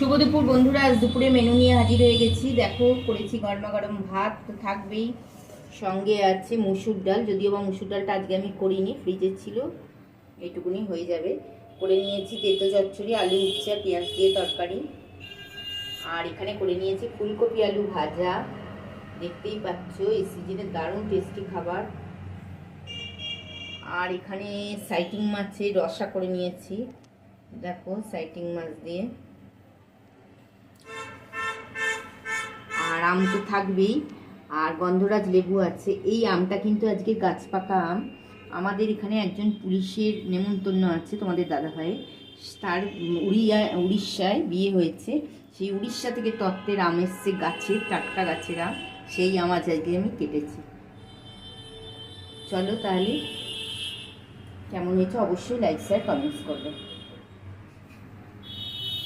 শুভ দুপুর বন্ধুরা, আজ দুপুরে মেনু নিয়ে হাজির হয়ে গেছি। দেখো, করেছি গরমা গরম ভাত তো থাকবেই, সঙ্গে আছে মুসুর ডাল। যদিও বা মুসুর ডালটা আজকে আমি করিনি, ফ্রিজে ছিল, এইটুকুনি হয়ে যাবে। করে নিয়েছি তেতো চচ্চড়ি, আলু উচ্ছে পেঁয়াজ দিয়ে তরকারি। আর এখানে করে নিয়েছি ফুলকপি আলু ভাজা। দেখতেই পাচ্ছ, এই সিজনের দারুণ টেস্টি খাবার। আর এখানে সাইটিং মাছের রসা করে নিয়েছি, দেখো সাইটিং মাছ দিয়ে। আর আম তো থাকবেই, আর গন্ধরাজ লেবু আছে। এই আমটা কিন্তু আজকে গাছ পাকা আম। আমাদের এখানে একজন পুলিশের নেমন্তন্ন আছে, তোমাদের দাদাভাই, তার উড়িষ্যায় বিয়ে হয়েছে। সেই উড়িষ্যা থেকে তত্ত্বের আম এসছে, গাছের টাটকা গাছের আম। সেই আম আজকে আমি কেটেছি। চলো তাহলে, কেমন হয়েছে অবশ্যই লাইক শেয়ার কমেন্টস করবে।